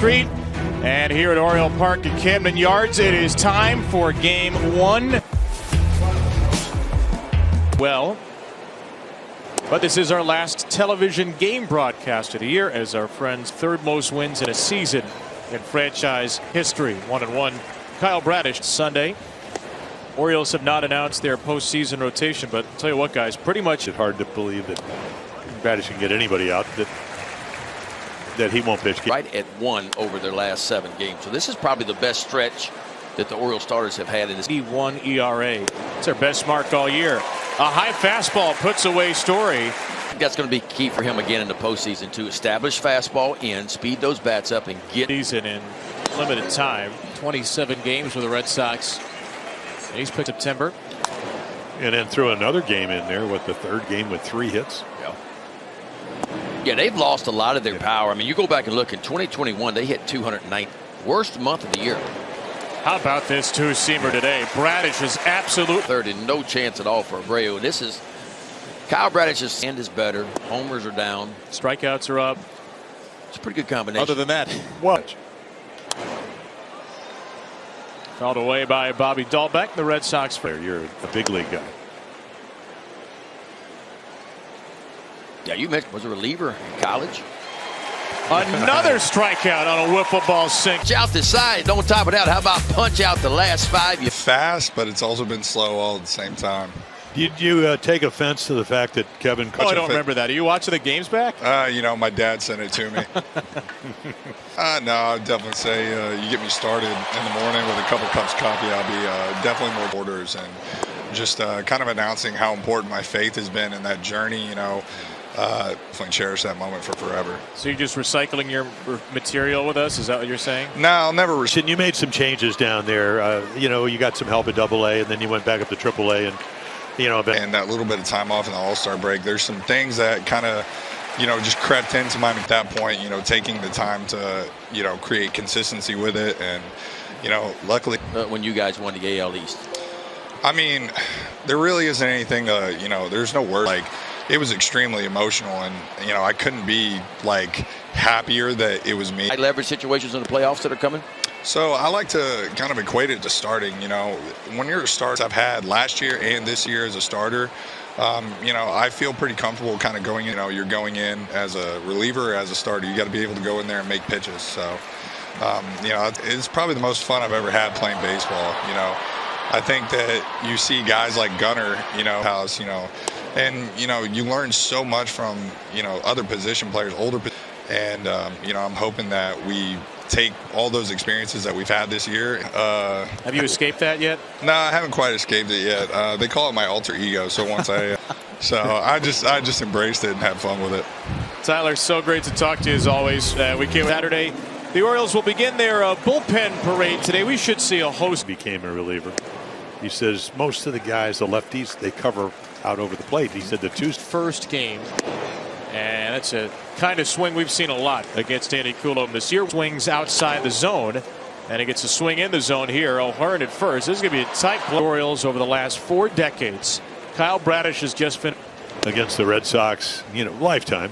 Street. And here at Oriole Park at Camden Yards, it is time for game one. Well, but this is our last television game broadcast of the year as our friend's third most wins in a season in franchise history. 1-1. Kyle Bradish Sunday. Orioles have not announced their postseason rotation, but I'll tell you what, guys, pretty much it's hard to believe that Bradish can get anybody out that he won't pitch. Right at 1 over their last 7 games. So this is probably the best stretch that the Orioles starters have had in this. 1 ERA. It's their best mark all year. A high fastball puts away Story. That's going to be key for him again in the postseason to establish fastball in, speed those bats up, and get season in limited time. 27 games with the Red Sox. He's picked September. And then throw another game in there with the third game with 3 hits. Yeah, they've lost a lot of their power. I mean, you go back and look in 2021, they hit 209th. Worst month of the year. How about this two-seamer today? Bradish is absolute third and no chance at all for Abreu. This is Kyle Bradish's hand is better. Homers are down. Strikeouts are up. It's a pretty good combination. Other than that, what? Fouled away by Bobby Dahlbeck, the Red Sox player. You're a big league guy. Yeah, you mentioned was a reliever in college. Another strikeout on a wiffle ball sink. Punch out the side. Don't top it out. How about punch out the last 5? You fast, but it's also been slow all at the same time. Did you take offense to the fact that Kevin? Oh, I don't remember that. Are you watching the games back? You know, my dad sent it to me. No, I'd definitely say you get me started in the morning with a couple cups of coffee. I'll be definitely more orders and just kind of announcing how important my faith has been in that journey. You know. Definitely cherish that moment for forever. So you're just recycling your material with us? Is that what you're saying? No, I'll never. You made some changes down there. You know, you got some help at AA, and then you went back up to AAA, and you know. And that little bit of time off in the All-Star break, there's some things that kind of, you know, just crept into mind at that point. You know, taking the time to, you know, create consistency with it, and you know, luckily. When you guys won the AL East. I mean, there really isn't anything. You know, there's no word like. It was extremely emotional, and you know I couldn't be like happier that it was me. High leverage situations in the playoffs that are coming. So I like to kind of equate it to starting. You know, when you're a starter, I've had last year and this year as a starter. You know, I feel pretty comfortable kind of going in. You know, you're going in as a reliever, as a starter. You got to be able to go in there and make pitches. So, you know, it's probably the most fun I've ever had playing baseball. You know, I think that you see guys like Gunnar, you know, House, you know. And, you know, you learn so much from, you know, other position players, older. And, you know, I'm hoping that we take all those experiences that we've had this year. Have you escaped that yet? No, I haven't quite escaped it yet. They call it my alter ego. So once I just embraced it and had fun with it. Tyler, so great to talk to you as always. We came Saturday. The Orioles will begin their bullpen parade today. We should see a host. Became a reliever. He says most of the guys, the lefties, they cover out over the plate. He said the first game, and that's a kind of swing we've seen a lot against Danny Coulomb this year. Swings outside the zone, and he gets a swing in the zone here. O'Hearn at first. This is going to be a tight play. Orioles over the last 4 decades. Kyle Bradish has just finished against the Red Sox, you know, lifetime,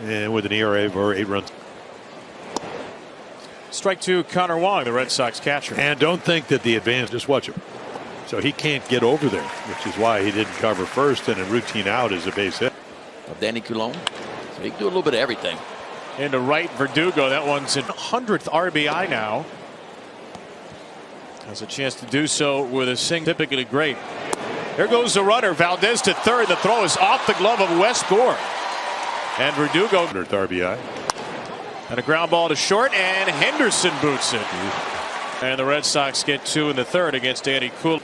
and with an ERA of over 8 runs. Strike 2, Connor Wong, the Red Sox catcher. And don't think that the advantage. Just watch him. So he can't get over there, which is why he didn't cover first, and a routine out is a base hit. Danny Coulomb, so he can do a little bit of everything. Into right, Verdugo. That one's in 100th RBI now. Has a chance to do so with a single. Typically great. There goes the runner. Valdez to third. The throw is off the glove of Wes Gore. And Verdugo. 100th RBI. And a ground ball to short, and Henderson boots it. And the Red Sox get 2 in the third against Danny Coulomb.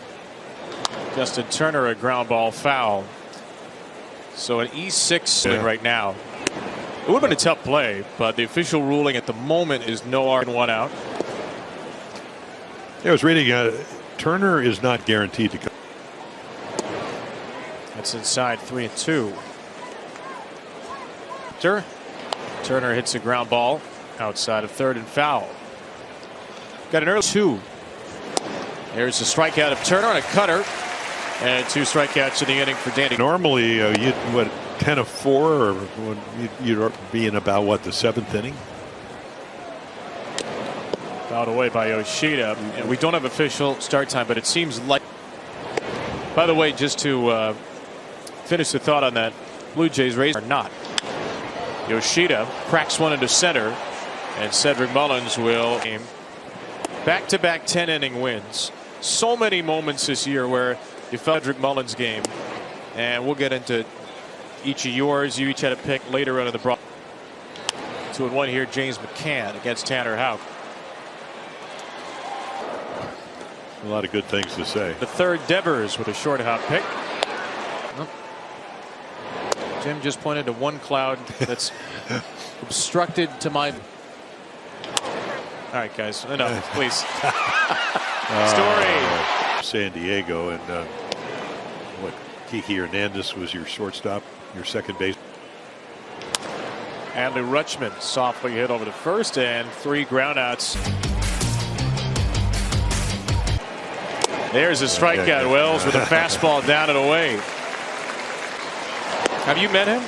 Justin Turner, a ground ball foul. So an E6 right now. It would have been a tough play, but the official ruling at the moment is no R and 1 out. I was reading Turner is not guaranteed to come. That's inside 3-2. Turner hits a ground ball outside of third and foul. Got an early 2. There's a strikeout of Turner on a cutter. And 2 strikeouts in the inning for Danny. Normally, you'd 10 of 4, or you'd be in about the 7th inning. Fouled away by Yoshida. And we don't have official start time, but it seems like. By the way, just to finish the thought on that, Blue Jays Rays are not. Yoshida cracks one into center, and Cedric Mullins will aim. Back-to-back 10-inning wins. So many moments this year where you felt Cedric Mullins' game, and we'll get into each of yours. You each had a pick later on in the broad. 2-1 here. James McCann against Tanner Houck. A lot of good things to say. The third, Devers with a short hop pick. Jim just pointed to one cloud that's obstructed to my. All right, guys, enough, please. Story. San Diego, and what? Kiki Hernandez was your shortstop, your second base. Adley Rutschman softly hit over the first, and 3 groundouts. There's a strikeout. Wells with a fastball down and away. Have you met him?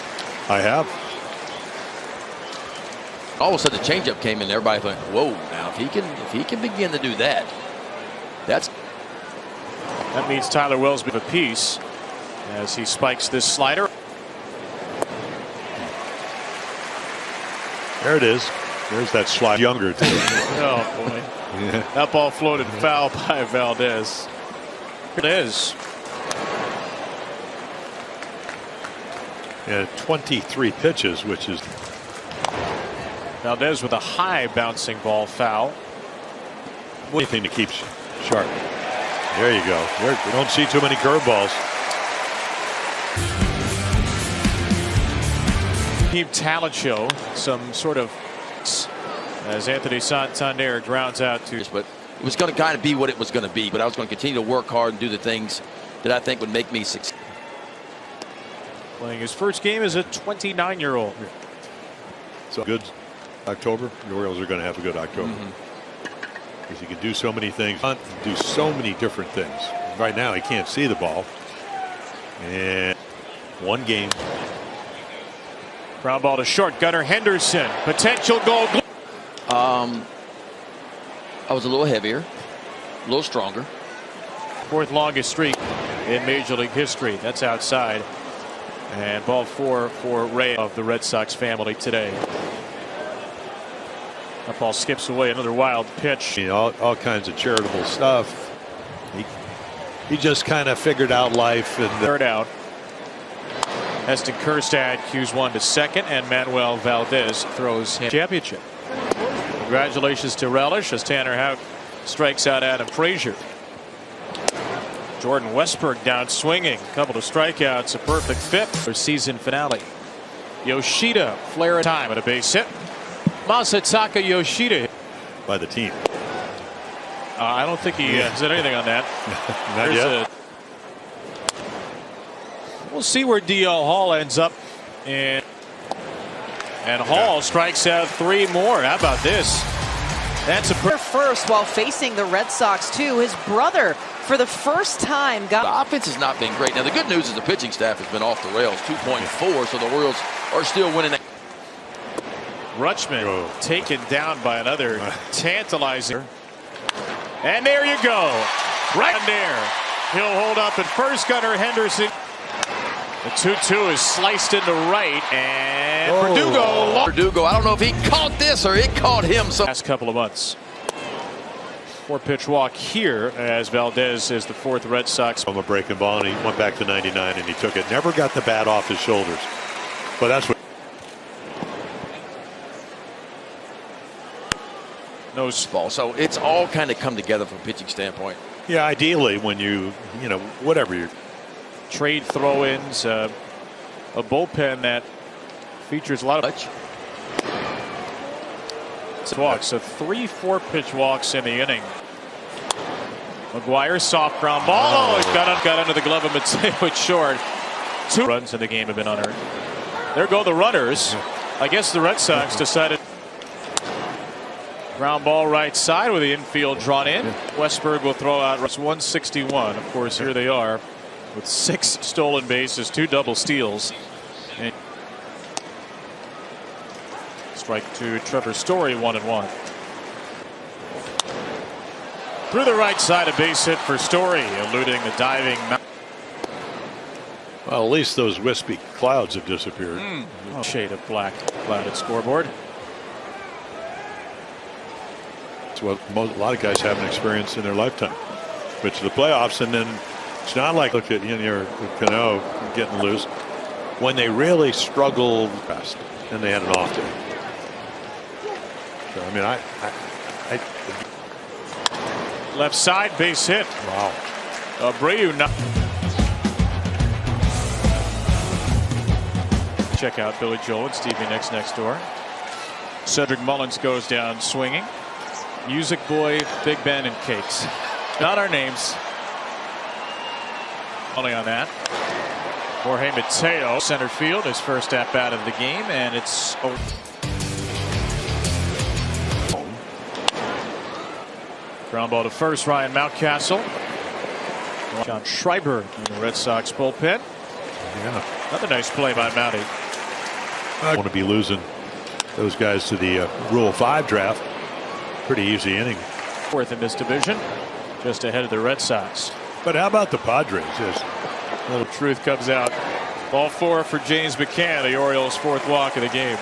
I have. All of a sudden, the changeup came in. Everybody went, "Whoa!" Now, if he can begin to do that, that means Tyler Wells with a piece as he spikes this slider. There it is. There's that slide. Younger too. Oh boy! Yeah. That ball floated foul by Valdez. Here it is. Yeah, 23 pitches, which is. Valdez with a high bouncing ball foul. Anything to keep sharp. There you go. We don't see too many curveballs. Team talent show. Some sort of. As Anthony Santander grounds out to. But it was going to kind of be what it was going to be. But I was going to continue to work hard and do the things that I think would make me succeed. Playing his first game as a 29-year-old. So good October. The Orioles are going to have a good October. Because he can do so many things, do so many different things. Right now he can't see the ball. And one game. Ground ball to short. Gunnar Henderson. Potential goal. I was a little heavier, a little stronger. 4th longest streak in Major League history. That's outside. And ball 4 for Ray of the Red Sox family today. That ball skips away. Another wild pitch. You know, all kinds of charitable stuff. He just kind of figured out life. And third out. Heston Kjerstad cues one to second, and Manuel Valdez throws him championship. Congratulations to Relish as Tanner Houck strikes out Adam Frazier. Jordan Westberg down swinging. A couple of strikeouts. A perfect fit for season finale. Yoshida flare time at a base hit. Masataka Yoshida by the team. I don't think he said anything on that. Not yet. We'll see where DL Hall ends up. And Hall strikes out 3 more. How about this? That's a first while facing the Red Sox too. His brother, for the first time, got. The offense has not been great. Now the good news is the pitching staff has been off the rails. 2.4, so the Orioles are still winning. Rutschman taken down by another tantalizer. And there you go. Right there. He'll hold up at first. Gunnar Henderson. The 2-2 is sliced into right, and Verdugo. I don't know if he caught this or it caught him. Last couple of months. 4-pitch walk here as Valdez is the 4th Red Sox. From a breaking ball, and he went back to 99 and he took it. Never got the bat off his shoulders. But that's what. No ball. So it's all kind of come together from a pitching standpoint. Yeah, ideally when you know, whatever you're. Trade throw-ins, a bullpen that features a lot of walks. So 3 4-pitch walks in the inning. McGuire soft ground ball. Oh, he's got under the glove of Mateo at short. 2 runs in the game have been unearned. There go the runners. I guess the Red Sox decided. Ground ball right side with the infield drawn in. Westberg will throw out 161. Of course, here they are with 6 stolen bases, 2 double steals. And strike to Trevor Story, 1-1. Through the right side, a base hit for Story, eluding the diving. Well, at least those wispy clouds have disappeared. Shade of black clouded scoreboard. It's what a lot of guys haven't experienced in their lifetime. Which the playoffs, and then it's not like look at your Cano getting loose when they really struggled best and they had an off day. So, I mean, Left side base hit. Wow. Abreu not. Check out Billy Joel and Stevie Nicks next door. Cedric Mullins goes down swinging. Music Boy, Big Ben, and Cakes. Not our names. Only on that. Jorge Mateo, center field, his first at bat of the game, and it's over. Ground ball to first, Ryan Mountcastle. John Schreiber in the Red Sox bullpen. Yeah. Another nice play by Mounty. I want to be losing those guys to the Rule 5 draft. Pretty easy inning. Fourth in this division, just ahead of the Red Sox. But how about the Padres? Yes. Little truth comes out. Ball 4 for James McCann, the Orioles' 4th walk of the game.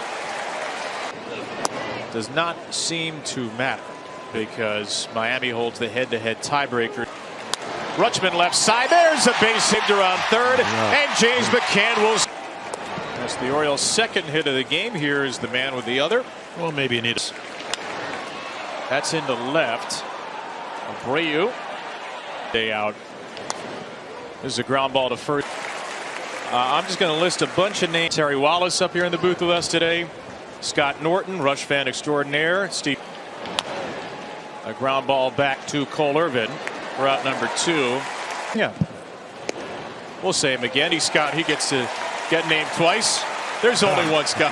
Does not seem to matter because Miami holds the head-to-head tiebreaker. Rutschman left side. There's a base hit around third, and James McCann will. That's the Orioles' second hit of the game. Here is the man with the other. Well, maybe you need. That's into left. Abreu. Day out. This is a ground ball to first. I'm just going to list a bunch of names. Terry Wallace up here in the booth with us today. Scott Norton, Rush fan extraordinaire. Steve. A ground ball back to Cole Irvin. Route number 2. Yeah. We'll say him again. He gets to get named twice. There's only one Scott.